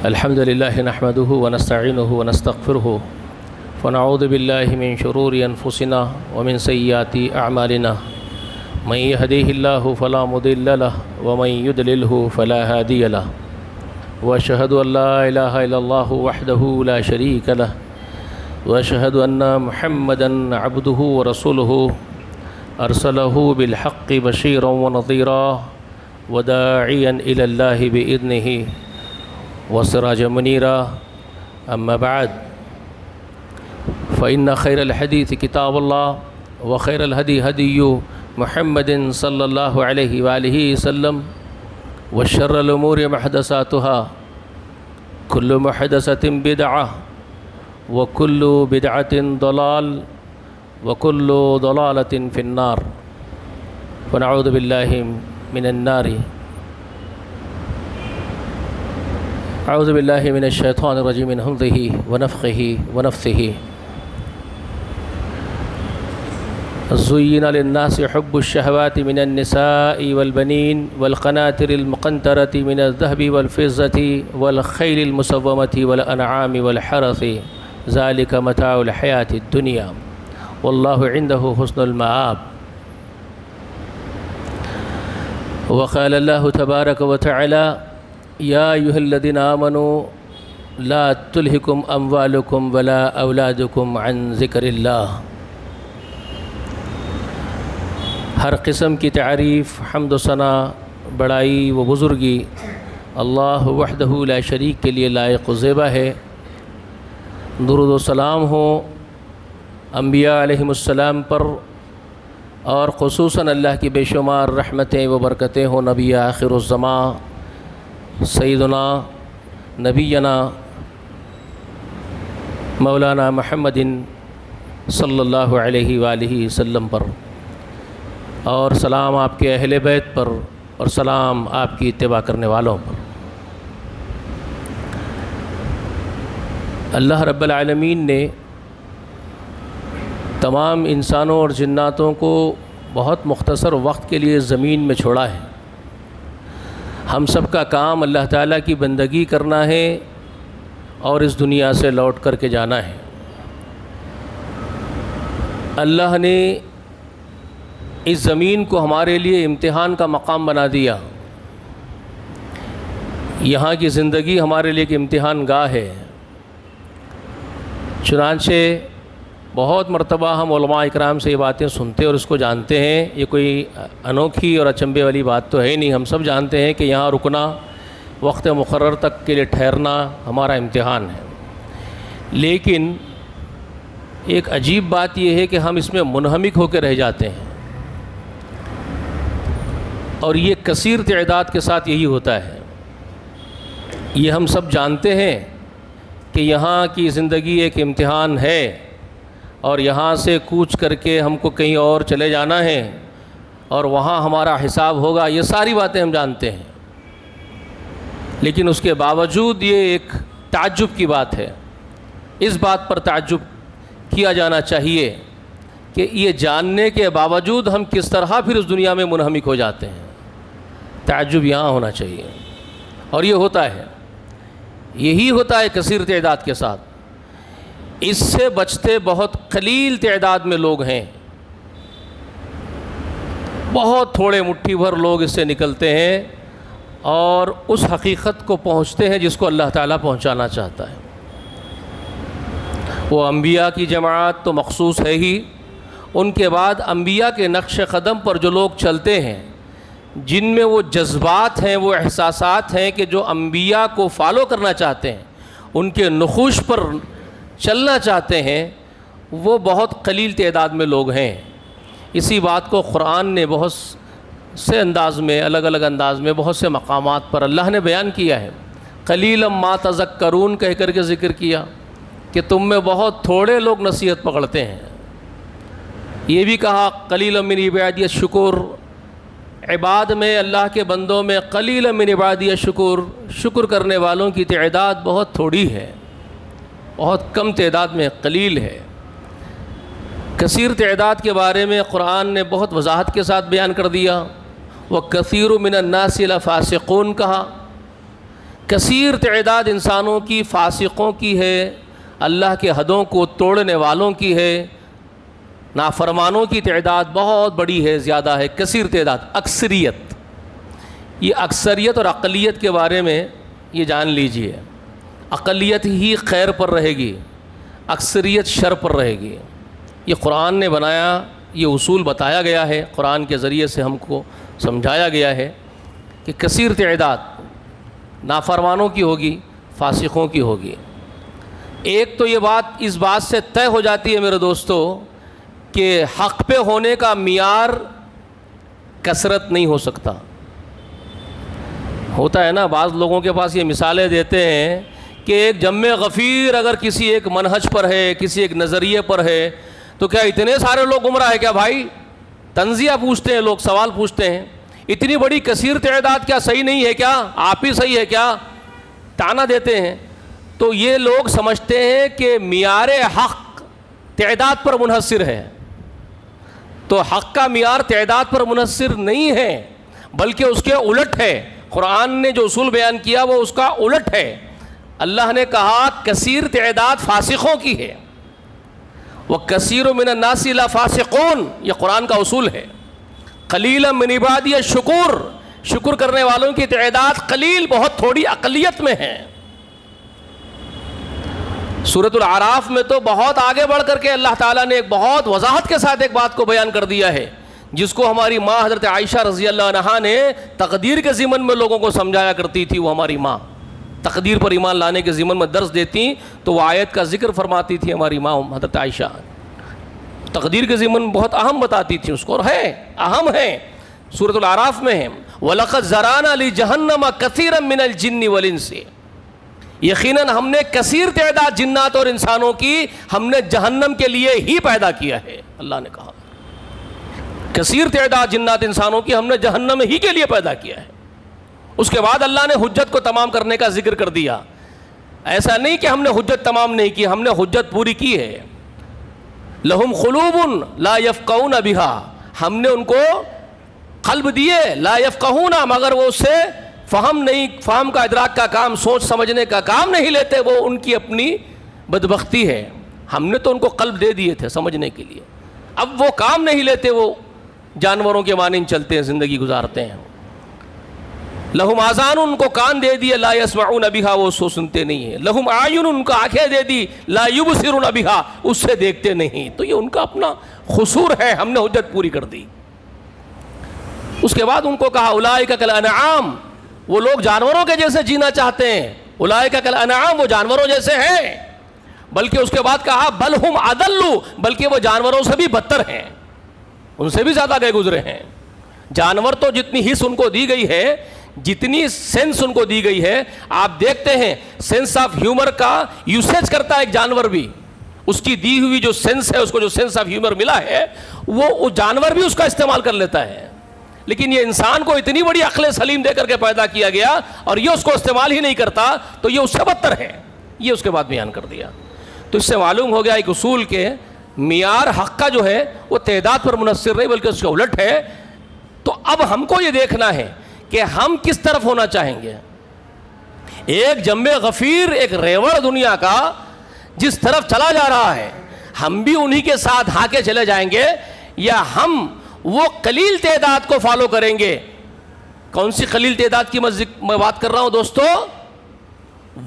الحمد لله نحمده ونستعينه ونستغفره ونعوذ بالله من شرور أنفسنا ومن سيئات أعمالنا من يهديه الله فلا مضل له ومن يضلله فلا هادي له وأشهد أن لا إله إلا الله وحده لا شريك له وأشهد أن محمدا عبده ورسوله أرسله بالحق بشيرا ونظيرا وداعيا إلى الله بإذنه وسراجا منيرا. أما بعد فإن خير الحديث كتاب الله وخير الهدي هدي محمد صلى الله عليه وآله وسلم وشر الأمور محدثاتها كل محدثة بدعة وكل بدعة ضلال وكل ضلالة في النار ونعوذ بالله من النار. أعوذ بالله من الشيطان الرجيم من همزه ونفخه ونفثه. زين للناس حب الشهوات من النساء والبنين والقناطر المقنطرة من الذهب والفضة والخيل المسومة والأنعام والحرث ذلك متاع الحياة الدنيا والله عنده حسن المآب. وقال الله تبارك وتعالى يا أيها الذين آمنوا لا تلهكم أموالكم ولا أولادكم عن ذكر الله. ہر قسم کی تعریف، حمد و ثنا، بڑائی و بزرگی اللہ وحدہ لا شریک کے لیے لائق و زیبا ہے. درود و سلام ہو انبیاء علیہم السلام پر، اور خصوصاً اللہ کی بے شمار رحمتیں و برکتیں ہوں نبی آخر الزمان سیدنا نبینا مولانا محمد صلی اللہ علیہ وآلہ وسلم پر، اور سلام آپ کے اہل بیت پر، اور سلام آپ کی اتباع کرنے والوں پر. اللہ رب العالمین نے تمام انسانوں اور جناتوں کو بہت مختصر وقت کے لیے زمین میں چھوڑا ہے. ہم سب کا کام اللہ تعالیٰ کی بندگی کرنا ہے اور اس دنیا سے لوٹ کر کے جانا ہے. اللہ نے اس زمین کو ہمارے لیے امتحان کا مقام بنا دیا. یہاں کی زندگی ہمارے لیے ایک امتحان گاہ ہے. چنانچہ بہت مرتبہ ہم علماء اکرام سے یہ باتیں سنتے اور اس کو جانتے ہیں. یہ کوئی انوکھی اور اچنبے والی بات تو ہے نہیں. ہم سب جانتے ہیں کہ یہاں رکنا، وقت مقرر تک کے لیے ٹھہرنا ہمارا امتحان ہے. لیکن ایک عجیب بات یہ ہے کہ ہم اس میں منہمک ہو کے رہ جاتے ہیں، اور یہ کثیر تعداد کے ساتھ یہی ہوتا ہے. یہ ہم سب جانتے ہیں کہ یہاں کی زندگی ایک امتحان ہے، اور یہاں سے کوچ کر کے ہم کو کہیں اور چلے جانا ہے، اور وہاں ہمارا حساب ہوگا. یہ ساری باتیں ہم جانتے ہیں، لیکن اس کے باوجود یہ ایک تعجب کی بات ہے. اس بات پر تعجب کیا جانا چاہیے کہ یہ جاننے کے باوجود ہم کس طرح پھر اس دنیا میں منہمک ہو جاتے ہیں. تعجب یہاں ہونا چاہیے، اور یہ ہوتا ہے. یہی ہوتا ہے کثیر تعداد کے ساتھ. اس سے بچتے بہت قلیل تعداد میں لوگ ہیں. بہت تھوڑے مٹھی بھر لوگ اس سے نکلتے ہیں اور اس حقیقت کو پہنچتے ہیں جس کو اللہ تعالیٰ پہنچانا چاہتا ہے. وہ انبیاء کی جماعت تو مخصوص ہے ہی. ان کے بعد انبیاء کے نقش قدم پر جو لوگ چلتے ہیں، جن میں وہ جذبات ہیں، وہ احساسات ہیں کہ جو انبیاء کو فالو کرنا چاہتے ہیں، ان کے نقوش پر چلنا چاہتے ہیں، وہ بہت قلیل تعداد میں لوگ ہیں. اسی بات کو قرآن نے بہت سے انداز میں، الگ الگ انداز میں، بہت سے مقامات پر اللہ نے بیان کیا ہے. قلیلا ما تذکرون کہہ کر کے ذکر کیا کہ تم میں بہت تھوڑے لوگ نصیحت پکڑتے ہیں. یہ بھی کہا قلیلا من عبادی الشکور، عباد میں، اللہ کے بندوں میں قلیلا من عبادی الشکور، شکر کرنے والوں کی تعداد بہت تھوڑی ہے، بہت کم تعداد میں، قلیل ہے. کثیر تعداد کے بارے میں قرآن نے بہت وضاحت کے ساتھ بیان کر دیا. وَكَثِيرٌ مِّنَ النَّاسِ لَفَاسِقُونَ کہا کثیر تعداد انسانوں کی فاسقوں کی ہے، اللہ کے حدوں کو توڑنے والوں کی ہے، نافرمانوں کی تعداد بہت بڑی ہے، زیادہ ہے، کثیر تعداد، اکثریت۔ یہ اکثریت اور اقلیت کے بارے میں یہ جان لیجئے، اقلیت ہی خیر پر رہے گی، اکثریت شر پر رہے گی۔ یہ قرآن نے بنایا، یہ اصول بتایا گیا ہے، قرآن کے ذریعے سے ہم کو سمجھایا گیا ہے کہ کثیر تعداد نافرمانوں کی ہوگی، فاسقوں کی ہوگی۔ ایک تو یہ بات اس بات سے طے ہو جاتی ہے میرے دوستو کہ حق پہ ہونے کا معیار کثرت نہیں ہو سکتا۔ ہوتا ہے نا، بعض لوگوں کے پاس یہ مثالیں دیتے ہیں کہ ایک جمع غفیر اگر کسی ایک منہج پر ہے، کسی ایک نظریے پر ہے، تو کیا اتنے سارے لوگ گمراہ ہیں کیا بھائی؟ تنزیہ پوچھتے ہیں لوگ، سوال پوچھتے ہیں، اتنی بڑی کثیر تعداد کیا صحیح نہیں ہے کیا؟ آپ ہی صحیح ہے کیا؟ طعنہ دیتے ہیں۔ تو یہ لوگ سمجھتے ہیں کہ معیار حق تعداد پر منحصر ہے، تو حق کا معیار تعداد پر منحصر نہیں ہے، بلکہ اس کے الٹ ہے۔ قرآن نے جو اصول بیان کیا وہ اس کا الٹ ہے۔ اللہ نے کہا کثیر تعداد فاسقوں کی ہے، وَكَثِيرٌ مِّنَ النَّاسِ لَفَاسِقُونَ، یہ قرآن کا اصول ہے۔ قَلِيلًا مِّنْ عِبَادِيَ الشُّكُورُ، شکر کرنے والوں کی تعداد قلیل، بہت تھوڑی اقلیت میں ہے۔ سورۃ الاعراف میں تو بہت آگے بڑھ کر کے اللہ تعالیٰ نے ایک بہت وضاحت کے ساتھ ایک بات کو بیان کر دیا ہے، جس کو ہماری ماں حضرت عائشہ رضی اللہ عنہا نے تقدیر کے ضمن میں لوگوں کو سمجھایا کرتی تھی۔ وہ ہماری ماں تقدیر پر ایمان لانے کے ضمن میں درس دیتی تو وہ آیت کا ذکر فرماتی تھی ہماری ماں حضرت عائشہ، تقدیر کے ضمن بہت اہم بتاتی تھی اس کو، اور ہے اہم ہے، سورۃ الاعراف میں ہے وَلَقَدْ زَرَعْنَا لِجَهَنَّمَ كَثِيرًا مِّنَ الْجِنِّ وَالْإِنسِ، یقیناً ہم نے کثیر تعداد جنات اور انسانوں کی ہم نے جہنم کے لیے ہی پیدا کیا ہے۔ اللہ نے کہا کثیر تعداد جنات انسانوں کی ہم نے جہنم ہی کے لیے پیدا کیا ہے۔ اس کے بعد اللہ نے حجت کو تمام کرنے کا ذکر کر دیا۔ ایسا نہیں کہ ہم نے حجت تمام نہیں کی، ہم نے حجت پوری کی ہے۔ لہم قلوب لا یفقہون بہا، ہم نے ان کو قلب دیے، لا یفقہون، مگر وہ اس سے فہم کا ادراک کا کام، سوچ سمجھنے کا کام نہیں لیتے، وہ ان کی اپنی بدبختی ہے۔ ہم نے تو ان کو قلب دے دیے تھے سمجھنے کے لیے، اب وہ کام نہیں لیتے، وہ جانوروں کے مانند چلتے ہیں، زندگی گزارتے ہیں۔ لہم آذان، ان کو کان دے دیے، لا یسمعون بہا، وہ سو سنتے نہیں ہیں۔ لہم اعین، ان کو آنکھیں دے دی، لا یبصرون بہا، اس سے دیکھتے نہیں۔ تو یہ ان کا اپنا قصور ہے، ہم نے حجت پوری کر دی۔ اس کے بعد ان کو کہا اولئک کالانعام، وہ لوگ جانوروں کے جیسے جینا چاہتے ہیں، اولئک کالانعام، وہ جانوروں جیسے ہیں، بلکہ اس کے بعد کہا بل ہم اضل، بلکہ وہ جانوروں سے بھی بدتر ہیں، ان سے بھی زیادہ گئے گزرے ہیں۔ جانور تو جتنی حص ان کو دی گئی ہے، جتنی سینس ان کو دی گئی ہے، آپ دیکھتے ہیں سینس آف ہیومر کا یوسیج کرتا ہے ایک جانور بھی، اس کی دی ہوئی جو سینس ہے، اس کو جو سینس آف ہیومر ملا ہے، وہ جانور بھی اس کا استعمال کر لیتا ہے۔ لیکن یہ انسان کو اتنی بڑی عقل سلیم دے کر کے پیدا کیا گیا اور یہ اس کو استعمال ہی نہیں کرتا، تو یہ اس سے بدتر ہے۔ یہ اس کے بعد بیان کر دیا۔ تو اس سے معلوم ہو گیا ایک اصول کے معیار حق کا جو ہے وہ تعداد پر منحصر نہیں بلکہ اس کے الٹ ہے۔ تو اب ہم کو یہ دیکھنا ہے کہ ہم کس طرف ہونا چاہیں گے۔ ایک جمع غفیر، ایک ریوڑ دنیا کا جس طرف چلا جا رہا ہے، ہم بھی انہی کے ساتھ ہاکے چلے جائیں گے، یا ہم وہ قلیل تعداد کو فالو کریں گے۔ کون سی قلیل تعداد کی میں بات کر رہا ہوں دوستو؟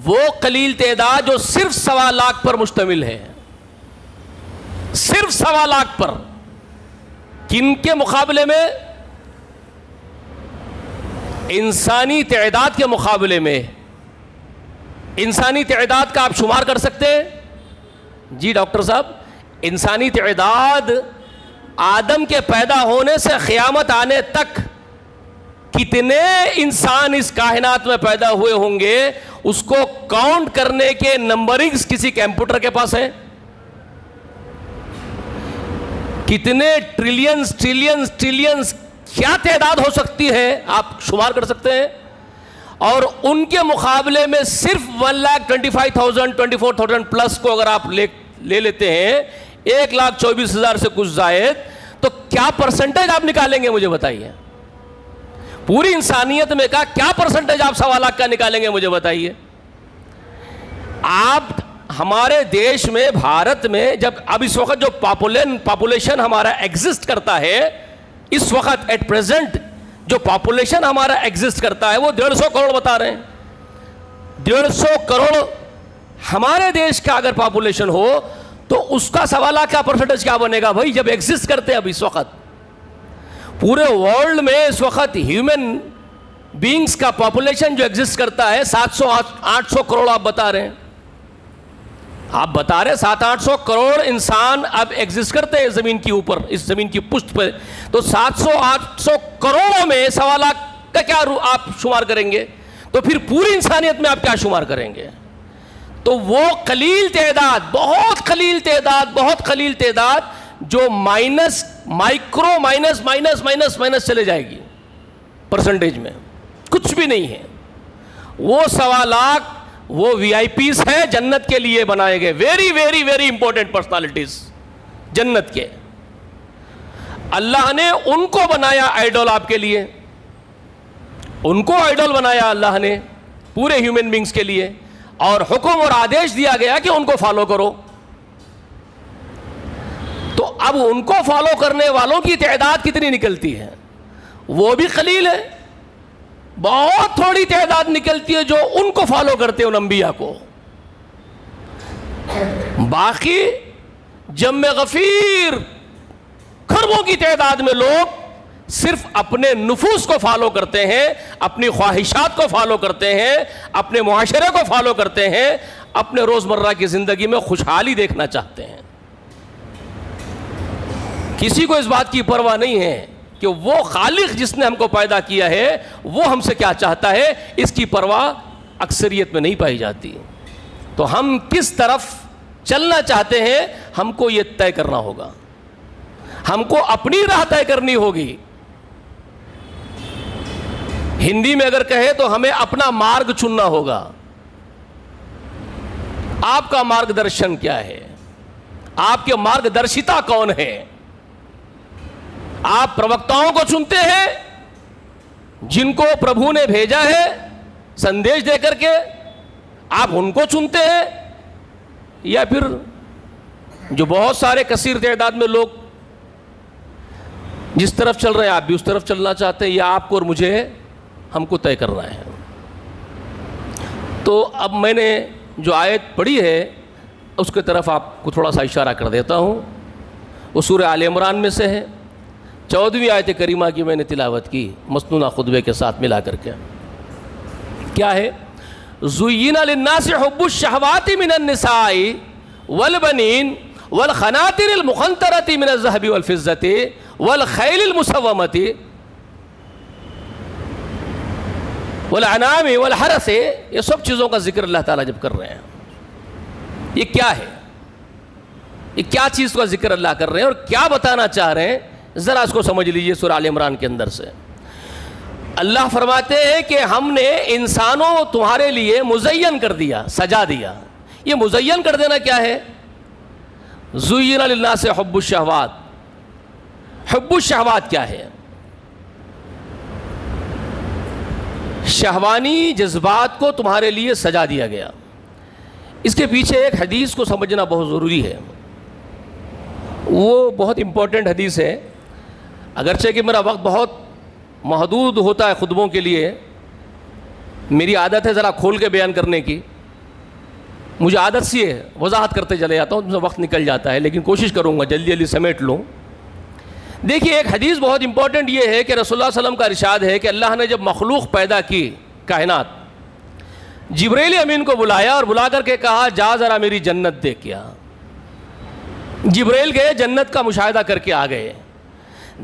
وہ قلیل تعداد جو صرف 1.25 لاکھ پر مشتمل ہے، صرف 1.25 لاکھ پر۔ کن کے مقابلے میں؟ انسانی تعداد کے مقابلے میں۔ انسانی تعداد کا آپ شمار کر سکتے ہیں؟ جی ڈاکٹر صاحب، انسانی تعداد آدم کے پیدا ہونے سے قیامت آنے تک کتنے انسان اس کائنات میں پیدا ہوئے ہوں گے، اس کو کاؤنٹ کرنے کے نمبرنگز کسی کمپیوٹر کے پاس ہیں؟ کتنے ٹریلینز ٹریلینز ٹریلینز کیا تعداد ہو سکتی ہے، آپ شمار کر سکتے ہیں؟ اور ان کے مقابلے میں صرف 1,25,000 24,000 پلس کو اگر آپ لے لیتے ہیں، 1,24,000 سے کچھ زائد، تو کیا پرسنٹیج آپ نکالیں گے مجھے بتائیے؟ پوری انسانیت میں کا کیا پرسنٹیج آپ 1.25 لاکھ کا نکالیں گے مجھے بتائیے. آپ ہمارے دیش میں بھارت میں جب اب اس وقت جو پاپولیشن ہمارا ایگزسٹ کرتا ہے, اس وقت ایٹ پریزنٹ جو پاپولیشن ہمارا ایگزسٹ کرتا ہے وہ 150 کروڑ بتا رہے ہیں. 150 کروڑ ہمارے دیش کا اگر پاپولیشن ہو تو اس کا 1.25 لاکھ کا پرسنٹیج کیا بنے گا بھائی, جب ایگزسٹ کرتے ہیں اب اس وقت پورے ورلڈ میں اس وقت ہیومن بینگز کا پاپولیشن جو ایگزسٹ کرتا ہے 700-800 کروڑ آپ بتا رہے ہیں. آپ بتا رہے 700-800 کروڑ انسان اب ایگزسٹ کرتے ہیں زمین کے اوپر, اس زمین کی پشت پہ. تو 700-800 کروڑوں میں 1.25 لاکھ کا کیا آپ شمار کریں گے, تو پھر پوری انسانیت میں آپ کیا شمار کریں گے؟ تو وہ قلیل تعداد, بہت قلیل تعداد جو مائکرو مائنس چلے جائے گی پرسنٹیج میں, کچھ بھی نہیں ہے. وہ 1.25 لاکھ وہ وی آئی پیز ہیں جنت کے لیے بنائے گئے, ویری امپورٹنٹ پرسنالٹیز جنت کے. اللہ نے ان کو بنایا آئیڈول آپ کے لیے, ان کو آئیڈول بنایا اللہ نے پورے ہیومن بینگز کے لیے, اور حکم اور آدیش دیا گیا کہ ان کو فالو کرو. تو اب ان کو فالو کرنے والوں کی تعداد کتنی نکلتی ہے؟ وہ بھی قلیل ہے, بہت تھوڑی تعداد نکلتی ہے جو ان کو فالو کرتے ہیں, ان انبیاء کو. باقی جم غفیر کھربوں کی تعداد میں لوگ صرف اپنے نفوس کو فالو کرتے ہیں, اپنی خواہشات کو فالو کرتے ہیں, اپنے معاشرے کو فالو کرتے ہیں, اپنے روزمرہ کی زندگی میں خوشحالی دیکھنا چاہتے ہیں. کسی کو اس بات کی پرواہ نہیں ہے کہ وہ خالق جس نے ہم کو پیدا کیا ہے وہ ہم سے کیا چاہتا ہے, اس کی پرواہ اکثریت میں نہیں پائی جاتی. تو ہم کس طرف چلنا چاہتے ہیں ہم کو یہ طے کرنا ہوگا, ہم کو اپنی راہ طے کرنی ہوگی. ہندی میں اگر کہے تو ہمیں اپنا مارگ چننا ہوگا. آپ کا مارگ درشن کیا ہے, آپ کے مارگ درشتا کون ہے؟ آپ پروکتاؤں کو چنتے ہیں جن کو پربھو نے بھیجا ہے سندیش دے کر کے, آپ ان کو چنتے ہیں, یا پھر جو بہت سارے کثیر تعداد میں لوگ جس طرف چل رہے ہیں آپ بھی اس طرف چلنا چاہتے ہیں, یا آپ کو اور مجھے ہم کو طے کرنا ہے؟ تو اب میں نے جو آیت پڑھی ہے اس کی طرف آپ کو تھوڑا سا اشارہ کر دیتا ہوں. وہ سورہ آل عمران میں سے ہے, 14ویں آیت کریمہ کی میں نے تلاوت کی مسنونہ خطبے کے ساتھ ملا کر کے. کیا ہے؟ زُيِّنَ لِلنَّاسِ حُبُّ الشَّهَوَاتِ مِنَ النِّسَاءِ وَالْبَنِينَ وَالْقَنَاطِرِ الْمُقَنطَرَةِ مِنَ الذَّهَبِ وَالْفِضَّةِ وَالْخَيْلِ الْمُسَوَّمَةِ والانعام والحرث. یہ سب چیزوں کا ذکر اللہ تعالیٰ جب کر رہے ہیں, یہ کیا ہے, یہ کیا چیز کا ذکر اللہ کر رہے ہیں اور کیا بتانا چاہ رہے ہیں, ذرا اس کو سمجھ لیجئے. سورہ آل عمران کے اندر سے اللہ فرماتے ہیں کہ ہم نے انسانوں تمہارے لیے مزین کر دیا, سجا دیا. یہ مزین کر دینا کیا ہے؟ زُيِّنَ لِلنَّاسِ حُبُّ الشَّهَوَاتِ. حب الشہوات کیا ہے؟ شہوانی جذبات کو تمہارے لیے سجا دیا گیا. اس کے پیچھے ایک حدیث کو سمجھنا بہت ضروری ہے, وہ بہت امپورٹنٹ حدیث ہے. اگرچہ کہ میرا وقت بہت محدود ہوتا ہے خطبوں کے لیے, میری عادت ہے ذرا کھول کے بیان کرنے کی, مجھے عادت سی ہے وضاحت کرتے چلے جاتا ہوں, وقت نکل جاتا ہے, لیکن کوشش کروں گا جلدی جلدی سمیٹ لوں. دیکھیے ایک حدیث بہت امپورٹنٹ یہ ہے کہ رسول اللہ صلی اللہ علیہ وسلم کا ارشاد ہے کہ اللہ نے جب مخلوق پیدا کی کائنات, جبرائیل امین کو بلایا اور بلا کر کے کہا جا ذرا میری جنت دیکھ کیا. جبرائیل گئے, جنت کا مشاہدہ کر کے آ گئے,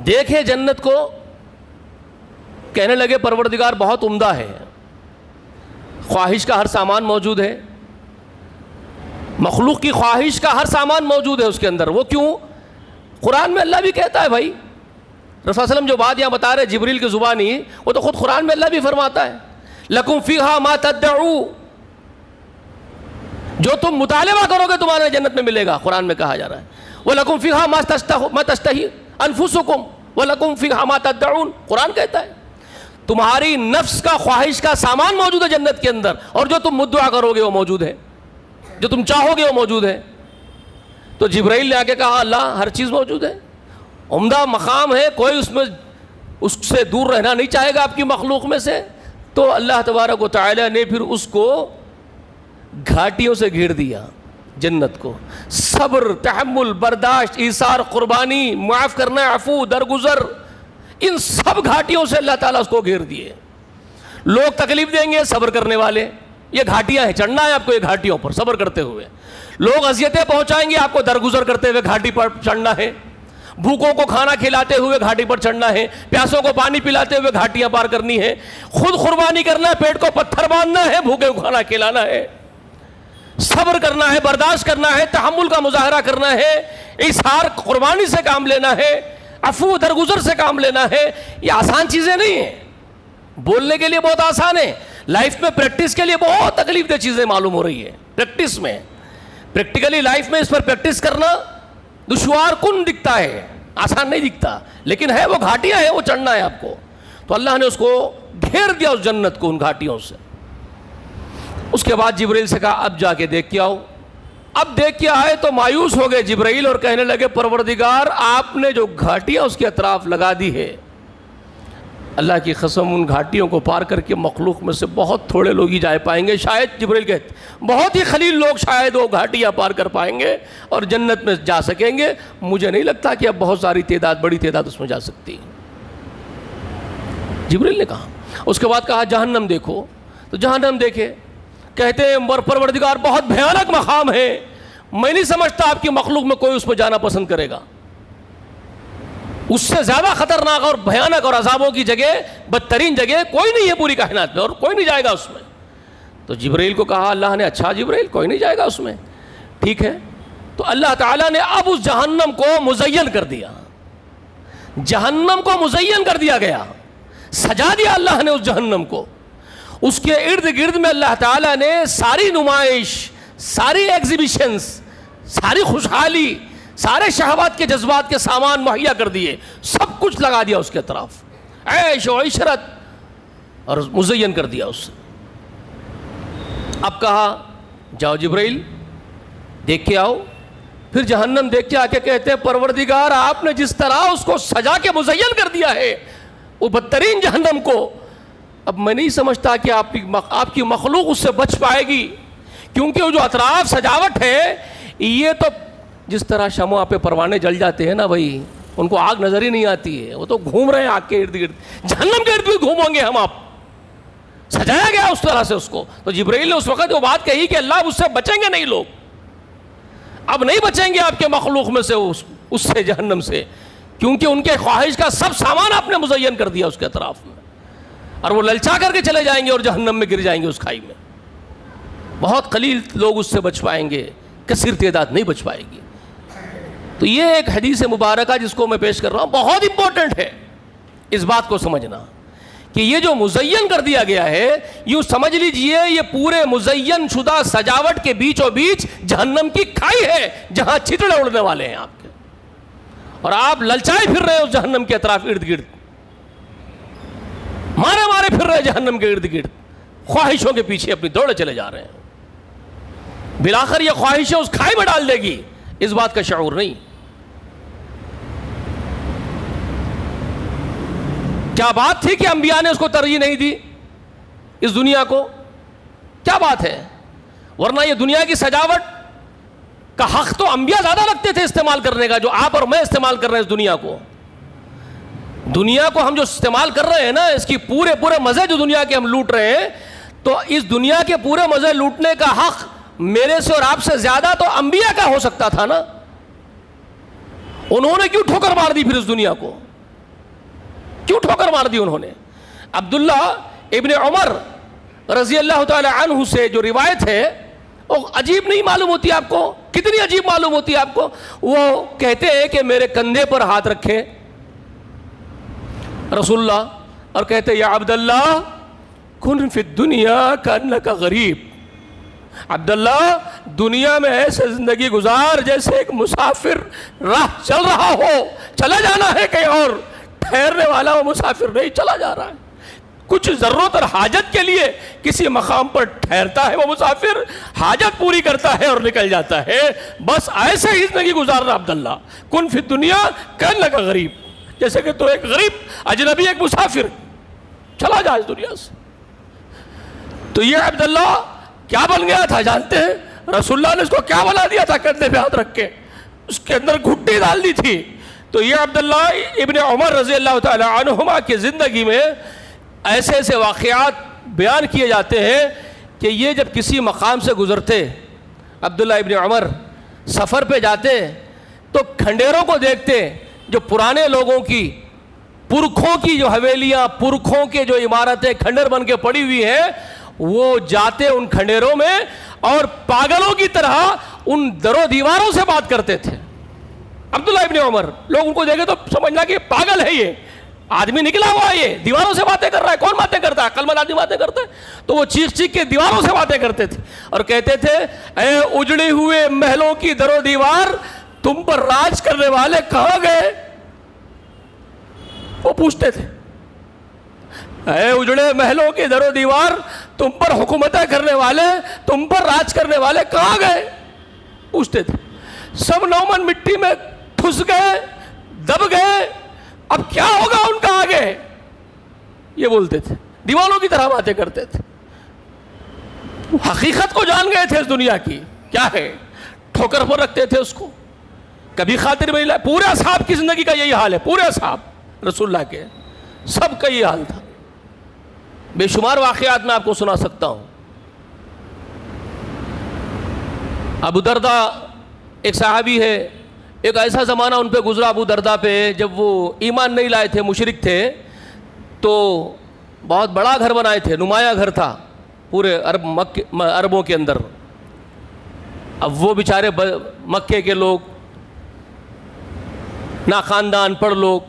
دیکھے جنت کو, کہنے لگے پروردگار بہت عمدہ ہے, خواہش کا ہر سامان موجود ہے, مخلوق کی خواہش کا ہر سامان موجود ہے اس کے اندر. وہ کیوں؟ قرآن میں اللہ بھی کہتا ہے بھائی, رسول اللہ علیہ وسلم جو بات یہاں بتا رہے جبریل کی زبانی, وہ تو خود قرآن میں اللہ بھی فرماتا ہے لَكُمْ فِيهَا مَا تَدَّعُوا, جو تم مطالبہ کرو گے تمہارے جنت میں ملے گا. قرآن میں کہا جا رہا ہے وَلَكُمْ فِيهَا مَا تَشْتَهِي أَنفُسُكُمْ وَلَكُمْ فِيهَا مَا تَدَّعُونَ, قرآن کہتا ہے. تمہاری نفس کا خواہش کا سامان موجود ہے جنت کے اندر, اور جو تم مدعا کرو گے وہ موجود ہے, جو تم چاہو گے وہ موجود ہے. تو جبرائیل نے آ کے کہا اللہ ہر چیز موجود ہے, عمدہ مقام ہے, کوئی اس سے دور رہنا نہیں چاہے گا آپ کی مخلوق میں سے. تو اللہ تبارک و تعالی نے پھر اس کو گھاٹیوں سے گھیر دیا جنت کو. صبر, تحمل, برداشت, ایثار, قربانی, معاف کرنا, عفو, درگزر, ان سب گھاٹیوں سے اللہ تعالیٰ اس کو گھیر دیے. لوگ تکلیف دیں گے, صبر کرنے والے, یہ گھاٹیاں ہیں, چڑھنا ہے آپ کو یہ گھاٹیوں پر صبر کرتے ہوئے. لوگ اذیتیں پہنچائیں گے آپ کو, درگزر کرتے ہوئے گھاٹی پر چڑھنا ہے. بھوکوں کو کھانا کھلاتے ہوئے گھاٹی پر چڑھنا ہے, پیاسوں کو پانی پلاتے ہوئے گھاٹیاں پار کرنی ہے. خود قربانی کرنا ہے, پیٹ کو پتھر باندھنا ہے, بھوکے کو کھانا کھلانا ہے. صبر کرنا ہے, برداشت کرنا ہے, تحمل کا مظاہرہ کرنا ہے, ایثار قربانی سے کام لینا ہے, عفو درگزر سے کام لینا ہے. یہ آسان چیزیں نہیں ہیں, بولنے کے لیے بہت آسان ہے, لائف میں پریکٹس کے لیے بہت تکلیف دہ چیزیں معلوم ہو رہی ہے. پریکٹس میں, پریکٹیکلی لائف میں اس پر پریکٹس کرنا دشوار کن دکھتا ہے, آسان نہیں دکھتا, لیکن ہے, وہ گھاٹیاں ہیں, وہ چڑھنا ہے آپ کو. تو اللہ نے اس کو گھیر دیا اس جنت کو ان گھاٹیوں سے. اس کے بعد جبرائیل سے کہا اب جا کے دیکھ کے آؤ. اب دیکھ کے آئے تو مایوس ہو گئے جبرائیل اور کہنے لگے پروردگار آپ نے جو گھاٹیاں اس کے اطراف لگا دی ہے, اللہ کی قسم ان گھاٹیوں کو پار کر کے مخلوق میں سے بہت تھوڑے لوگ ہی جا پائیں گے. شاید جبرائیل کہتے بہت ہی خلیل لوگ شاید وہ گھاٹیاں پار کر پائیں گے اور جنت میں جا سکیں گے. مجھے نہیں لگتا کہ اب بہت ساری تعداد, بڑی تعداد اس میں جا سکتی. جبرائیل نے کہا. اس کے بعد کہا جہنم دیکھو. تو جہنم دیکھے, کہتے ہیں پروردگار بہت بھیانک مقام ہے, میں نہیں سمجھتا آپ کی مخلوق میں کوئی اس میں جانا پسند کرے گا. اس سے زیادہ خطرناک اور بھیانک اور عذابوں کی جگہ, بدترین جگہ کوئی نہیں ہے پوری کائنات میں, اور کوئی نہیں جائے گا اس میں. تو جبرائیل کو کہا اللہ نے اچھا جبرائیل کوئی نہیں جائے گا اس میں, ٹھیک ہے. تو اللہ تعالیٰ نے اب اس جہنم کو مزین کر دیا, جہنم کو مزین کر دیا گیا, سجا دیا اللہ نے اس جہنم کو. اس کے ارد گرد میں اللہ تعالیٰ نے ساری نمائش, ساری ایگزیبیشنز, ساری خوشحالی, سارے شہوات کے جذبات کے سامان مہیا کر دیے, سب کچھ لگا دیا اس کے طرف, عیش و عشرت, اور مزین کر دیا اس سے. اب کہا جاؤ جبرائیل دیکھ کے آؤ. پھر جہنم دیکھ کے آ کے کہتے ہیں پروردگار آپ نے جس طرح اس کو سجا کے مزین کر دیا ہے وہ بدترین جہنم کو, اب میں نہیں سمجھتا کہ آپ کی مخلوق اس سے بچ پائے گی, کیونکہ وہ جو اطراف سجاوٹ ہے یہ تو جس طرح شمع پہ پروانے جل جاتے ہیں نا بھائی, ان کو آگ نظر ہی نہیں آتی ہے, وہ تو گھوم رہے ہیں آگ کے ارد گرد. جہنم کے ارد گرد گھومیں گے ہم, آپ سجایا گیا اس طرح سے اس کو. تو جبرائیل نے اس وقت وہ بات کہی کہ اللہ اس سے بچیں گے نہیں لوگ, اب نہیں بچیں گے آپ کے مخلوق میں سے اس سے جہنم سے, کیونکہ ان کے خواہش کا سب سامان آپ نے مزین کر دیا اس کے اطراف میں, اور وہ للچا کر کے چلے جائیں گے اور جہنم میں گر جائیں گے اس کھائی میں. بہت قلیل لوگ اس سے بچ پائیں گے, کثیر تعداد نہیں بچ پائے گی. تو یہ ایک حدیث مبارکہ جس کو میں پیش کر رہا ہوں بہت امپورٹنٹ ہے اس بات کو سمجھنا کہ یہ جو مزین کر دیا گیا ہے, یوں سمجھ لیجئے یہ پورے مزین شدہ سجاوٹ کے بیچوں بیچ جہنم کی کھائی ہے جہاں چتڑے اڑنے والے ہیں آپ کے, اور آپ للچائے پھر رہے ہو جہنم کے اطراف ارد گرد, مارے پھر رہے جہنم کے ارد گرد, خواہشوں کے پیچھے اپنی دوڑے چلے جا رہے ہیں. بالآخر یہ خواہشیں اس کھائی میں ڈال دے گی, اس بات کا شعور نہیں. کیا بات تھی کہ انبیاء نے اس کو ترجیح نہیں دی اس دنیا کو, کیا بات ہے؟ ورنہ یہ دنیا کی سجاوٹ کا حق تو انبیاء زیادہ رکھتے تھے استعمال کرنے کا, جو آپ اور میں استعمال کر رہے ہیں اس دنیا کو. دنیا کو ہم جو استعمال کر رہے ہیں نا, اس کی پورے مزے جو دنیا کے ہم لوٹ رہے ہیں, تو اس دنیا کے پورے مزے لوٹنے کا حق میرے سے اور آپ سے زیادہ تو انبیاء کا ہو سکتا تھا نا. انہوں نے کیوں ٹھوکر مار دی پھر اس دنیا کو, کیوں ٹھوکر مار دی انہوں نے؟ عبداللہ ابن عمر رضی اللہ تعالی عنہ سے جو روایت ہے وہ عجیب نہیں معلوم ہوتی آپ کو؟ کتنی عجیب معلوم ہوتی ہے آپ کو؟ وہ کہتے ہیں کہ میرے کندھے پر ہاتھ رکھے رسول اللہ اور کہتے یا عبداللہ کن فی الدنیا کانک غریب, عبداللہ دنیا میں ایسے زندگی گزار جیسے ایک مسافر راہ چل رہا ہو, چلا جانا ہے کہیں اور, ٹھہرنے والا وہ مسافر نہیں, چلا جا رہا ہے. کچھ ضرورت اور حاجت کے لیے کسی مقام پر ٹھہرتا ہے وہ مسافر، حاجت پوری کرتا ہے اور نکل جاتا ہے. بس ایسے ہی زندگی گزارنا عبداللہ. کن فی الدنیا کأنک غریب، جیسے کہ تو ایک غریب اجنبی، ایک مسافر، چلا جا اس دنیا سے. تو یہ عبداللہ کیا بن گیا تھا جانتے ہیں؟ رسول اللہ نے اس کو کیا بنا دیا تھا؟ کندھے پہ ہاتھ رکھ کے اس کے اندر گھٹی ڈال دی تھی. تو یہ عبداللہ ابن عمر رضی اللہ تعالی عنہما کی زندگی میں ایسے ایسے واقعات بیان کیے جاتے ہیں کہ یہ جب کسی مقام سے گزرتے، عبداللہ ابن عمر سفر پہ جاتے تو کھنڈیروں کو دیکھتے، جو پرانے لوگوں کی پرکھوں کی جو حویلیاں، پرکھوں کے جو عمارتیں کھنڈر بن کے پڑی ہوئی ہیں، وہ جاتے ان کھنڈیروں میں اور پاگلوں کی طرح ان در و دیواروں سے بات کرتے تھے. عبداللہ ابن عمر، لوگ ان کو دیکھے تو سمجھنا کہ پاگل ہے، یہ آدمی نکلا ہوا ہے، یہ دیواروں سے باتیں کر رہا ہے. کون باتیں کرتا ہے؟ عقل مند آدمی باتیں کرتا ہے. تو وہ چیخ چیخ کے دیواروں سے باتیں کرتے تھے اور کہتے تھے اے اجڑے ہوئے محلوں کی در و دیوار، تم پر راج کرنے والے کہاں گئے؟ وہ پوچھتے تھے اے اجڑے محلوں کی در و دیوار، تم پر حکومتیں کرنے والے، تم پر راج کرنے والے کہاں گئے؟ پوچھتے تھے. سب نومن مٹی میں ٹھس گئے، دب گئے، اب کیا ہوگا ان کا آگے؟ یہ بولتے تھے، دیوانوں کی طرح باتیں کرتے تھے. حقیقت کو جان گئے تھے اس دنیا کی کیا ہے، ٹھوکر پر رکھتے تھے اس کو، کبھی خاطر میں نہیں لائے. پورے اصحاب کی زندگی کا یہی حال ہے، پورے اصحاب رسول اللہ کے سب کا یہ حال تھا. بے شمار واقعات میں آپ کو سنا سکتا ہوں. ابو دردہ ایک صحابی ہے، ایک ایسا زمانہ ان پہ گزرا ابو دردہ پہ جب وہ ایمان نہیں لائے تھے، مشرک تھے، تو بہت بڑا گھر بنائے تھے، نمایاں گھر تھا پورے عربوں کے اندر. اب وہ بیچارے مکے کے لوگ، نا خاندان پڑھ لوگ،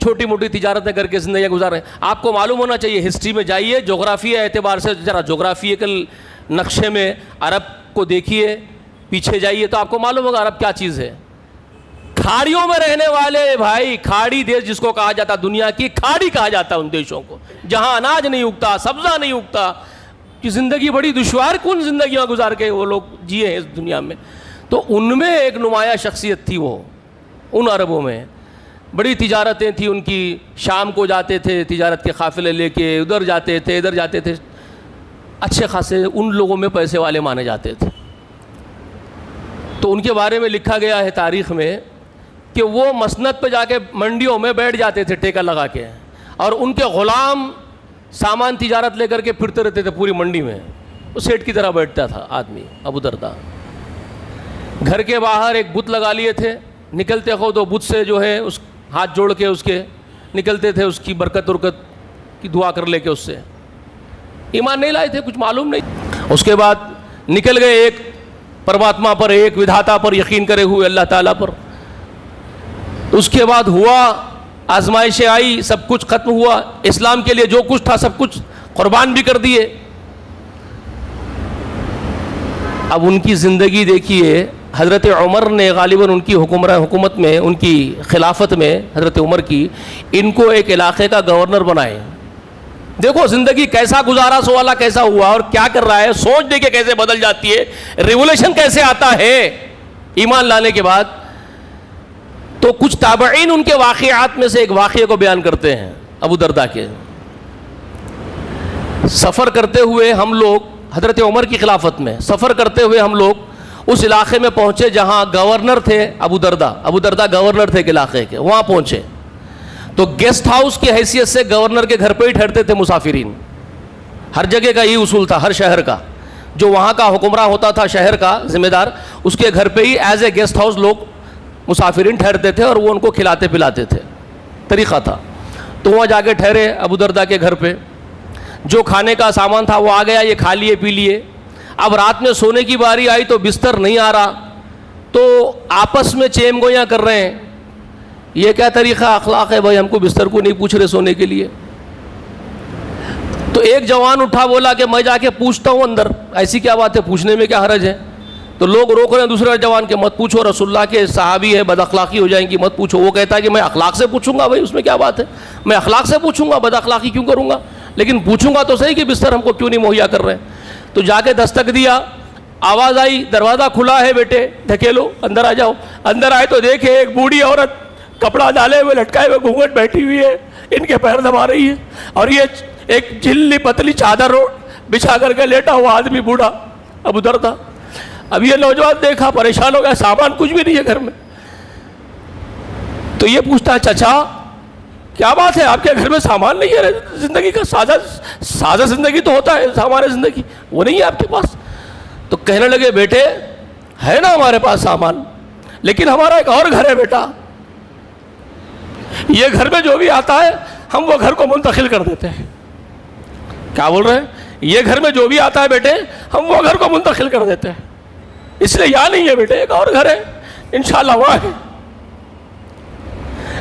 چھوٹی موٹی تجارتیں کر کے زندگیاں گزار رہے ہیں. آپ کو معلوم ہونا چاہیے، ہسٹری میں جائیے، جغرافیہ اعتبار سے ذرا جغرافیکل نقشے میں عرب کو دیکھیے، پیچھے جائیے تو آپ کو معلوم ہوگا عرب کیا چیز ہے. کھاڑیوں میں رہنے والے بھائی، کھاڑی دیش جس کو کہا جاتا، دنیا کی کھاڑی کہا جاتا ان دیشوں کو، جہاں اناج نہیں اگتا، سبزہ نہیں اگتا، کہ زندگی بڑی دشوار کن زندگیاں گزار کے وہ لوگ جیے ہیں اس دنیا میں. تو ان میں ایک نمایاں شخصیت تھی وہ، ان عربوں میں بڑی تجارتیں تھیں ان کی. شام کو جاتے تھے تجارت کے قافلے لے کے، ادھر جاتے تھے ادھر جاتے تھے، اچھے خاصے ان لوگوں میں پیسے والے مانے جاتے تھے. تو ان کے بارے میں لکھا گیا ہے تاریخ میں کہ وہ مسند پہ جا کے منڈیوں میں بیٹھ جاتے تھے ٹیکا لگا کے، اور ان کے غلام سامان تجارت لے کر کے پھرتے رہتے تھے پوری منڈی میں. وہ سیٹ کی طرح بیٹھتا تھا آدمی ابو دردہ. گھر کے باہر ایک بت لگا لیے تھے، نکلتے خود وہ بت سے جو ہے اس ہاتھ جوڑ کے اس کے نکلتے تھے، اس کی برکت ورکت کی دعا کر لے کے. اس سے ایمان نہیں لائے تھے، کچھ معلوم نہیں. اس کے بعد نکل گئے ایک پرماتما پر، ایک ودھاتا پر یقین کرے ہوئے، اللہ تعالیٰ پر. اس کے بعد ہوا، آزمائشیں آئی، سب کچھ ختم ہوا، اسلام کے لیے جو کچھ تھا سب کچھ قربان بھی کر دیے. اب ان کی زندگی دیکھیے، حضرت عمر نے غالباً ان کی حکومت میں، ان کی خلافت میں، حضرت عمر کی، ان کو ایک علاقے کا گورنر بنائے. دیکھو زندگی کیسا گزارا سو والا کیسا ہوا اور کیا کر رہا ہے، سوچ دے کے کیسے بدل جاتی ہے، ریولیوشن کیسے آتا ہے ایمان لانے کے بعد. تو کچھ تابعین ان کے واقعات میں سے ایک واقعے کو بیان کرتے ہیں ابو دردہ کے. سفر کرتے ہوئے ہم لوگ، حضرت عمر کی خلافت میں سفر کرتے ہوئے ہم لوگ اس علاقے میں پہنچے جہاں گورنر تھے ابو دردہ گورنر تھے ایک علاقے کے. وہاں پہنچے تو گیسٹ ہاؤس کی حیثیت سے گورنر کے گھر پہ ہی ٹھہرتے تھے مسافرین. ہر جگہ کا یہ اصول تھا، ہر شہر کا جو وہاں کا حکمراں ہوتا تھا، شہر کا ذمہ دار، اس کے گھر پہ ہی ایز اے گیسٹ ہاؤس لوگ مسافرین ٹھہرتے تھے اور وہ ان کو کھلاتے پلاتے تھے، طریقہ تھا. تو وہاں جا کے ٹھہرے ابو دردہ کے گھر پہ. جو کھانے کا سامان تھا وہ آ گیا، یہ کھا لیے پی لیے. اب رات میں سونے کی باری آئی تو بستر نہیں آ رہا، تو آپس میں چیم گویاں کر رہے ہیں. یہ کیا طریقہ اخلاق ہے بھائی، ہم کو بستر کو نہیں پوچھ رہے سونے کے لیے. تو ایک جوان اٹھا، بولا کہ میں جا کے پوچھتا ہوں اندر، ایسی کیا بات ہے، پوچھنے میں کیا حرج ہے. تو لوگ روک رہے ہیں دوسرے جوان کے، مت پوچھو، رسول اللہ کے صحابی ہے، بد اخلاقی ہو جائیں گی، مت پوچھو. وہ کہتا ہے کہ میں اخلاق سے پوچھوں گا، بھائی اس میں کیا بات ہے، میں اخلاق سے پوچھوں گا، بد اخلاقی کیوں کروں گا. لیکن پوچھوں گا تو صحیح کہ بستر ہم کو کیوں نہیں مہیا کر رہے ہیں. تو جا کے دستک دیا, آواز آئی دروازہ کھلا ہے بیٹے دھکیلو اندر آ جاؤ. اندر آئے تو دیکھے ایک بوڑھی عورت کپڑا ڈالے ہوئے لٹکائے ہوئے گھونگھٹ بیٹھی ہوئی ہے, ان کے پیر دبا رہی ہے, اور یہ ایک جھلی پتلی چادر بچھا کر کے لیٹا ہوا آدمی بوڑھا اب ادھر تھا. اب یہ نوجوان دیکھا پریشان ہو گیا, سامان کچھ بھی نہیں ہے گھر میں. تو یہ پوچھتا ہے چچا کیا بات ہے آپ کے گھر میں سامان نہیں ہے زندگی کا, سادہ زندگی تو ہوتا ہے سامان زندگی, وہ نہیں ہے آپ کے پاس؟ تو کہنے لگے بیٹے ہے نا ہمارے پاس سامان, لیکن ہمارا ایک اور گھر ہے بیٹا, یہ گھر میں جو بھی آتا ہے ہم وہ گھر کو منتقل کر دیتے ہیں. کیا بول رہے ہیں؟ یہ گھر میں جو بھی آتا ہے بیٹے ہم وہ گھر کو منتقل کر دیتے ہیں, اس لیے یہاں نہیں ہے بیٹے, ایک اور گھر ہے انشاءاللہ وہاں ہے.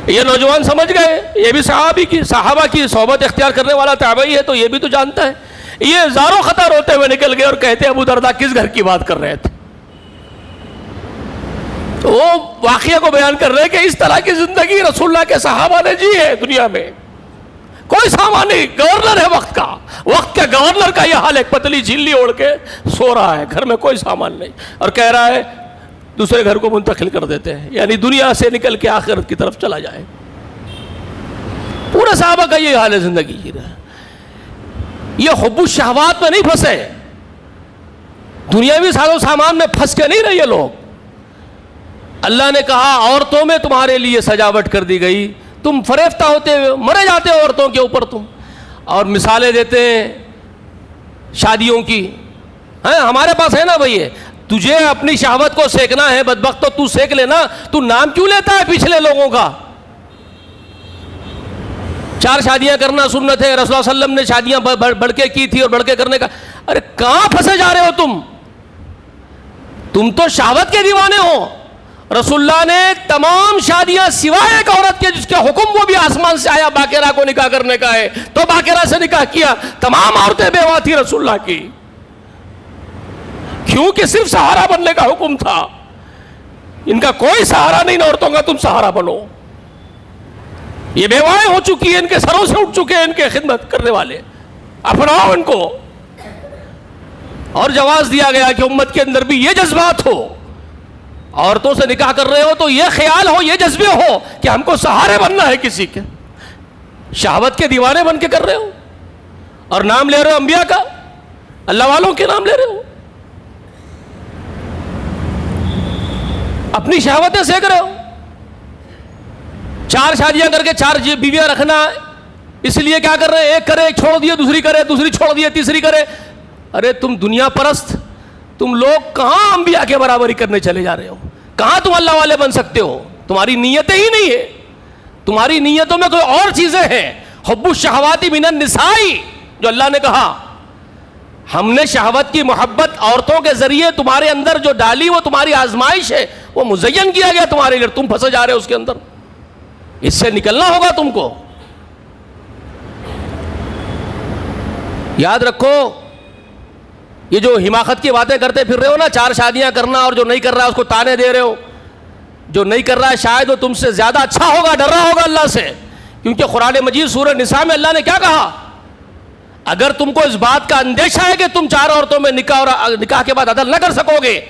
یہ نوجوان سمجھ گئے, یہ بھی صحابہ کی صحبت اختیار کرنے والا تابعی ہے, تو یہ بھی تو جانتا ہے. یہ زاروں خطا روتے ہوئے نکل گئے اور کہتے ابو درداء کس گھر کی بات کر رہے تھے؟ تو وہ واقعہ کو بیان کر رہے ہیں کہ اس طرح کی زندگی رسول اللہ کے صحابہ نے جی ہے دنیا میں. کوئی سامان نہیں, گورنر ہے وقت کا, وقت کے گورنر کا یہ حال ہے, پتلی جھلی اوڑھ کے سو رہا ہے, گھر میں کوئی سامان نہیں, اور کہہ رہا ہے دوسرے گھر کو منتقل کر دیتے ہیں, یعنی دنیا سے نکل کے آخرت کی طرف چلا جائے. پورے صحابہ کا یہ حال ہے زندگی. یہ حب الشہوات میں نہیں پھنسے, دنیاوی ساز و سامان میں پھنس کے نہیں رہے یہ لوگ. اللہ نے کہا عورتوں میں تمہارے لیے سجاوٹ کر دی گئی, تم فریفتہ ہوتے ہوئے مرے جاتے ہو عورتوں کے اوپر تم, اور مثالیں دیتے ہیں شادیوں کی. ہمارے پاس ہے نا بھائی, تجھے اپنی شہوت کو سیکنا ہے بدبخت تو سیک لینا, تو نام کیوں لیتا ہے پچھلے لوگوں کا؟ 4 شادیاں کرنا سنت ہے, رسول اللہ صلی اللہ علیہ وسلم نے شادیاں بڑھ کے کی تھی اور بڑھ کے کرنے کا. ارے کہاں پھنسے جا رہے ہو تم تو شہوت کے دیوانے ہو. رسول اللہ نے تمام شادیاں سوائے ایک عورت کے جس کے حکم وہ بھی آسمان سے آیا باقرہ کو نکاح کرنے کا ہے, تو باقرہ سے نکاح کیا. تمام عورتیں بیوہ تھی رسول اللہ کی, کیونکہ صرف سہارا بننے کا حکم تھا. ان کا کوئی سہارا نہیں, عورتوں کا تم سہارا بنو. یہ بیوائیں ہو چکی ہیں, ان کے سروں سے اٹھ چکے ہیں ان کے خدمت کرنے والے, اپناؤ ان کو. اور جواز دیا گیا کہ امت کے اندر بھی یہ جذبات ہو, عورتوں سے نکاح کر رہے ہو تو یہ خیال ہو, یہ جذبے ہو کہ ہم کو سہارے بننا ہے کسی کے. شہوت کے دیوانے بن کے کر رہے ہو, اور نام لے رہے ہو انبیاء کا, اللہ والوں کے نام لے رہے ہو, اپنی شہوتیں سیک رہے ہو. 4 شادیاں کر کے 4 بیویاں رکھنا, اس لیے کیا کر رہے ہیں, ایک کرے ایک چھوڑ دیے, دوسری کرے دوسری چھوڑ دیے, تیسری کرے. ارے تم دنیا پرست, تم لوگ کہاں انبیاء کے برابری کرنے چلے جا رہے ہو؟ کہاں تم اللہ والے بن سکتے ہو؟ تمہاری نیتیں ہی نہیں ہے, تمہاری نیتوں میں کوئی اور چیزیں ہیں. حب الشہوات من النساء, جو اللہ نے کہا ہم نے شہوت کی محبت عورتوں کے ذریعے تمہارے اندر جو ڈالی, وہ تمہاری آزمائش ہے, وہ مزین کیا گیا تمہارے لیے, تم پھنسے جا رہے ہو اس کے اندر. اس سے نکلنا ہوگا تم کو. یاد رکھو, یہ جو حماقت کی باتیں کرتے پھر رہے ہو نا, 4 شادیاں کرنا, اور جو نہیں کر رہا ہے اس کو تانے دے رہے ہو. جو نہیں کر رہا ہے شاید وہ تم سے زیادہ اچھا ہوگا, ڈر رہا ہوگا اللہ سے, کیونکہ قرآن مجید سورہ نساء میں اللہ نے کیا کہا, اگر تم کو اس بات کا اندیشہ ہے کہ تم 4 عورتوں میں نکاح اور نکاح کے بعد عدل نہ کر سکو گے,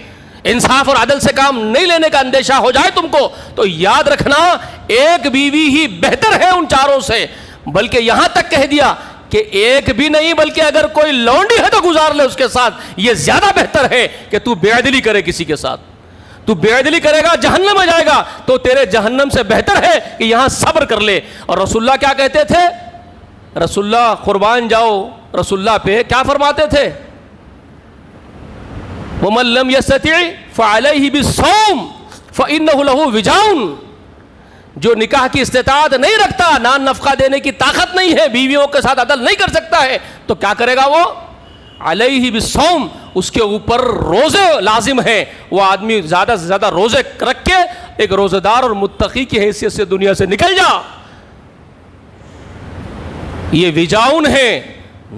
انصاف اور عدل سے کام نہیں لینے کا اندیشہ ہو جائے تم کو, تو یاد رکھنا ایک بیوی ہی بہتر ہے ان 4 سے. بلکہ یہاں تک کہہ دیا کہ ایک بھی نہیں, بلکہ اگر کوئی لونڈی ہے تو گزار لے اس کے ساتھ, یہ زیادہ بہتر ہے کہ تو بے عدلی کرے کسی کے ساتھ. تو بے عدلی کرے گا جہنم میں جائے گا, تو تیرے جہنم سے بہتر ہے کہ یہاں صبر کر لے. اور رسول اللہ کیا کہتے تھے, رسول اللہ قربان جاؤ رسول اللہ پہ کیا فرماتے تھے, وَمَن لَّمْ يَسْتَطِعْ فَعَلَيْهِ بِالصَّوْمِ فَإِنَّهُ لَهُ وِجَاءٌ. جو نکاح کی استطاعت نہیں رکھتا, نان نفقہ دینے کی طاقت نہیں ہے, بیویوں کے ساتھ عدل نہیں کر سکتا ہے, تو کیا کرے گا وہ, علیہ بالصوم, اس کے اوپر روزے لازم ہیں. وہ آدمی زیادہ سے زیادہ روزے رکھ کے ایک روزے دار اور متقی کی حیثیت سے دنیا سے نکل جا. یہ وجاؤن ہے,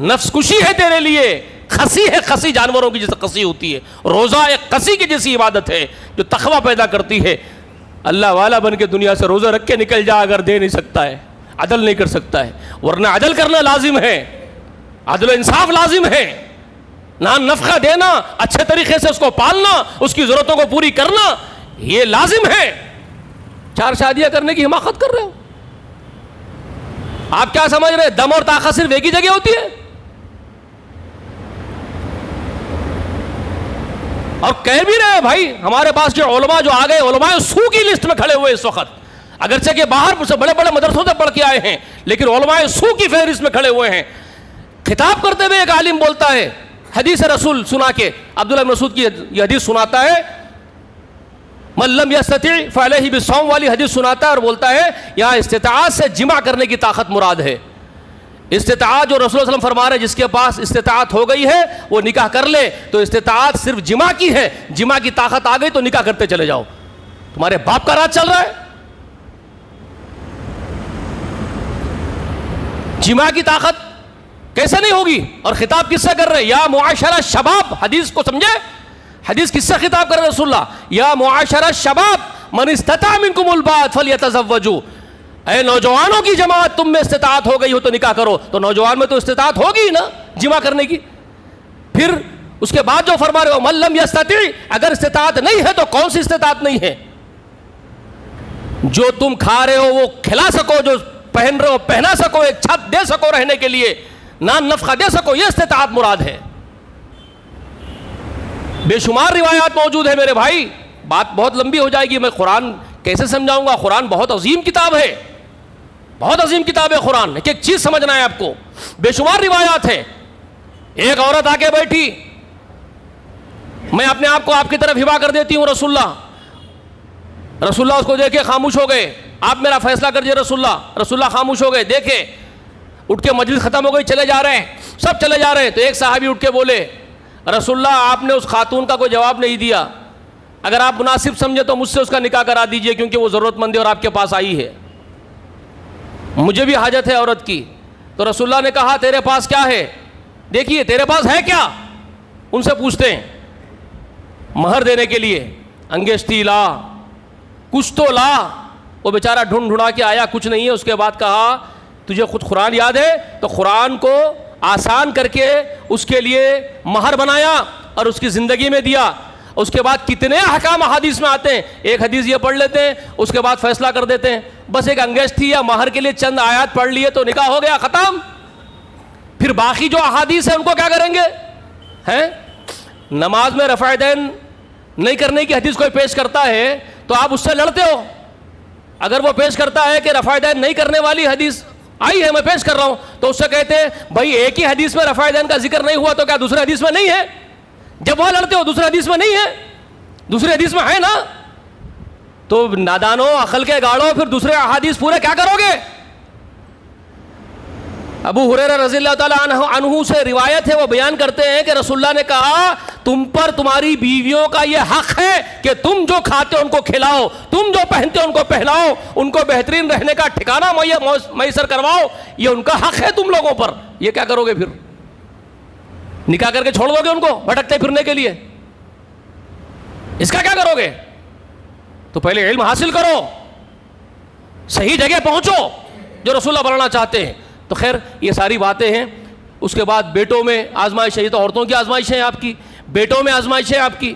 نفس کشی ہے تیرے لیے, خسی ہے, خسی جانوروں کی جیسے خسی ہوتی ہے. روزہ ایک خسی کی جیسی عبادت ہے جو تقوی پیدا کرتی ہے. اللہ والا بن کے دنیا سے روزہ رکھ کے نکل جا, اگر دے نہیں سکتا ہے, عدل نہیں کر سکتا ہے, ورنہ عدل کرنا لازم ہے. عدل و انصاف لازم ہے، نان نفقہ دینا، اچھے طریقے سے اس کو پالنا، اس کی ضرورتوں کو پوری کرنا، یہ لازم ہے۔ 4 شادیاں کرنے کی حماقت کر رہے ہو آپ، کیا سمجھ رہے دم اور طاقت صرف ایک ہی جگہ ہوتی ہے؟ اور کہہ بھی رہے بھائی ہمارے پاس جو علماء جو آ گئے، علماء سو کی لسٹ میں کھڑے ہوئے اس وقت، اگرچہ کہ باہر سے بڑے بڑے مدرسوں سے پڑھ کے آئے ہیں، لیکن علماء سو کی فہرست میں کھڑے ہوئے ہیں۔ خطاب کرتے ہوئے ایک عالم بولتا ہے، حدیث رسول سنا کے، عبداللہ بن مسعود کی یہ حدیث سناتا ہے، من لم یستطع فعلیہ بالصوم والی حدیث سناتا ہے، اور بولتا ہے یہاں استطاعت سے جمع کرنے کی طاقت مراد ہے۔ استطاعت جو رسول اللہ علیہ وسلم فرما رہے ہیں، جس کے پاس استطاعت ہو گئی ہے وہ نکاح کر لے، تو استطاعت صرف جمع کی ہے، جمع کی طاقت آ گئی تو نکاح کرتے چلے جاؤ۔ تمہارے باپ کا راج چل رہا ہے، جمع کی طاقت کیسے نہیں ہوگی؟ اور خطاب کس سے کر رہے ہیں؟ یا معاشرہ شباب، حدیث کو سمجھے، حدیث کس سے خطاب کر رہے ہیں رسول اللہ؟ یا معاشرہ شباب من استطاع منکم الباءۃ فلیتزوجوا، اے نوجوانوں کی جماعت، تم میں استطاعت ہو گئی ہو تو نکاح کرو۔ تو نوجوان میں تو استطاعت ہوگی نا جمع کرنے کی۔ پھر اس کے بعد جو فرما رہے ہو من لم یستطع، اگر استطاعت نہیں ہے تو کون سی استطاعت نہیں ہے؟ جو تم کھا رہے ہو وہ کھلا سکو، جو پہن رہے ہو پہنا سکو، ایک چھت دے سکو رہنے کے لیے، نان نفقہ دے سکو، یہ استطاعت مراد ہے۔ بے شمار روایات موجود ہے میرے بھائی، بات بہت لمبی ہو جائے گی، میں قرآن کیسے سمجھاؤں گا؟ قرآن بہت عظیم کتاب ہے، بہت عظیم کتاب ہے قرآن، ایک چیز سمجھنا ہے آپ کو، بے شمار روایات ہیں۔ ایک عورت آ کے بیٹھی، میں اپنے آپ کو آپ کی طرف ہبا کر دیتی ہوں رسول اللہ، رسول اللہ اس کو دیکھے خاموش ہو گئے، آپ میرا فیصلہ کر دیجیے رسول اللہ خاموش ہو گئے، دیکھے اٹھ کے مجلس ختم ہو گئی، چلے جا رہے ہیں، سب چلے جا رہے ہیں، تو ایک صحابی اٹھ کے بولے رسول اللہ آپ نے اس خاتون کا کوئی جواب نہیں دیا، اگر آپ مناسب سمجھے تو مجھ سے اس کا نکاح کرا دیجئے، کیونکہ وہ ضرورت مند ہے اور آپ کے پاس آئی ہے، مجھے بھی حاجت ہے عورت کی۔ تو رسول اللہ نے کہا تیرے پاس کیا ہے؟ دیکھیے تیرے پاس ہے کیا، ان سے پوچھتے ہیں مہر دینے کے لیے، انگیشتی لا، کچھ تو لا۔ وہ بیچارہ ڈھونڈ ڈھونڈا کے آیا، کچھ نہیں ہے۔ اس کے بعد کہا تجھے خود قرآن یاد ہے؟ تو قرآن کو آسان کر کے اس کے لیے مہر بنایا اور اس کی زندگی میں دیا۔ اس کے بعد کتنے احکام حدیث میں آتے ہیں، ایک حدیث یہ پڑھ لیتے ہیں، اس کے بعد فیصلہ کر دیتے ہیں، بس ایک انگیشتی یا مہر کے لیے چند آیات پڑھ لیے تو نکاح ہو گیا، ختم۔ پھر باقی جو احادیث ہیں ان کو کیا کریں گے؟ ہیں نماز میں رفع دین نہیں کرنے کی حدیث کوئی پیش کرتا ہے تو آپ اس سے لڑتے ہو۔ اگر وہ پیش کرتا ہے کہ رفع دین نہیں کرنے والی حدیث آئی ہے، میں پیش کر رہا ہوں، تو اس سے کہتے ہیں بھائی ایک ہی حدیث میں رفع دین کا ذکر نہیں ہوا تو کیا دوسرے حدیث میں نہیں ہے؟ جب وہ لڑتے ہو دوسرے حدیث میں نہیں ہے، دوسرے حدیث میں ہے نا، تو نادانو عقل کے گاڑو، پھر دوسرے احادیث پورے کیا کرو گے؟ ابو ہریرہ رضی اللہ تعالیٰ عنہ سے روایت ہے، وہ بیان کرتے ہیں کہ رسول اللہ نے کہا تم پر تمہاری بیویوں کا یہ حق ہے کہ تم جو کھاتے ہو ان کو کھلاؤ، تم جو پہنتے ہو ان کو پہناؤ، ان کو بہترین رہنے کا ٹھکانہ میسر کرواؤ، یہ ان کا حق ہے تم لوگوں پر۔ یہ کیا کرو گے پھر؟ نکاح کر کے چھوڑ دو گے ان کو بھٹکتے پھرنے کے لیے؟ اس کا کیا کرو گے؟ تو پہلے علم حاصل کرو، صحیح جگہ پہنچو جو رسول اللہ بنانا چاہتے ہیں۔ تو خیر یہ ساری باتیں ہیں۔ اس کے بعد بیٹوں میں آزمائش ہے، یہ تو عورتوں کی آزمائش ہے، آپ کی بیٹوں میں آزمائش ہے، آپ کی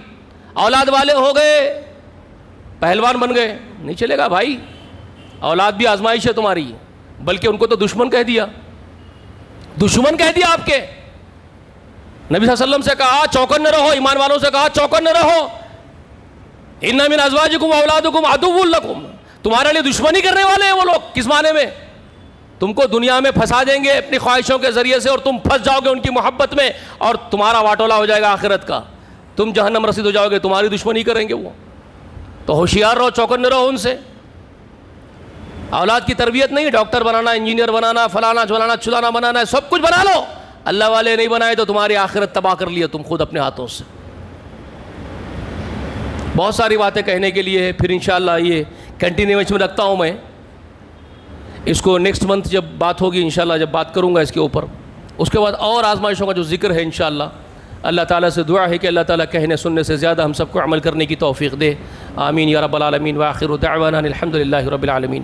اولاد والے ہو گئے پہلوان بن گئے، نہیں چلے گا بھائی، اولاد بھی آزمائش ہے تمہاری، بلکہ ان کو تو دشمن کہہ دیا، دشمن کہہ دیا آپ کے۔ نبی صلی اللہ علیہ وسلم سے کہا چوکن رہو، ایمان والوں سے کہا چوکن رہو، ان من ازواجکم واولادکم عدو لکم، تمہارے لیے دشمنی کرنے والے ہیں وہ لوگ۔ کس معنی میں؟ تم کو دنیا میں پھنسا دیں گے اپنی خواہشوں کے ذریعے سے، اور تم پھنس جاؤ گے ان کی محبت میں، اور تمہارا واٹولا ہو جائے گا آخرت کا، تم جہنم رسید ہو جاؤ گے، تمہاری دشمنی کریں گے وہ۔ تو ہوشیار رہو، چوکن رہو ان سے۔ اولاد کی تربیت نہیں، ڈاکٹر بنانا، انجینئر بنانا، فلانا چلانا چلانا بنانا ہے، سب کچھ بنا لو، اللہ والے نہیں بنائے تو تمہاری آخرت تباہ کر لیا تم خود اپنے ہاتھوں سے۔ بہت ساری باتیں کہنے کے لیے ہے، پھر انشاءاللہ یہ کنٹینیویشن میں رکھتا ہوں میں اس کو، نیکسٹ منتھ جب بات ہوگی انشاءاللہ، جب بات کروں گا اس کے اوپر، اس کے بعد اور آزمائشوں کا جو ذکر ہے انشاءاللہ۔ اللہ تعالیٰ سے دعا ہے کہ اللہ تعالیٰ کہنے سننے سے زیادہ ہم سب کو عمل کرنے کی توفیق دے، آمین یا رب العالمین، وآخر دعوانا الحمد للہ رب العالمین۔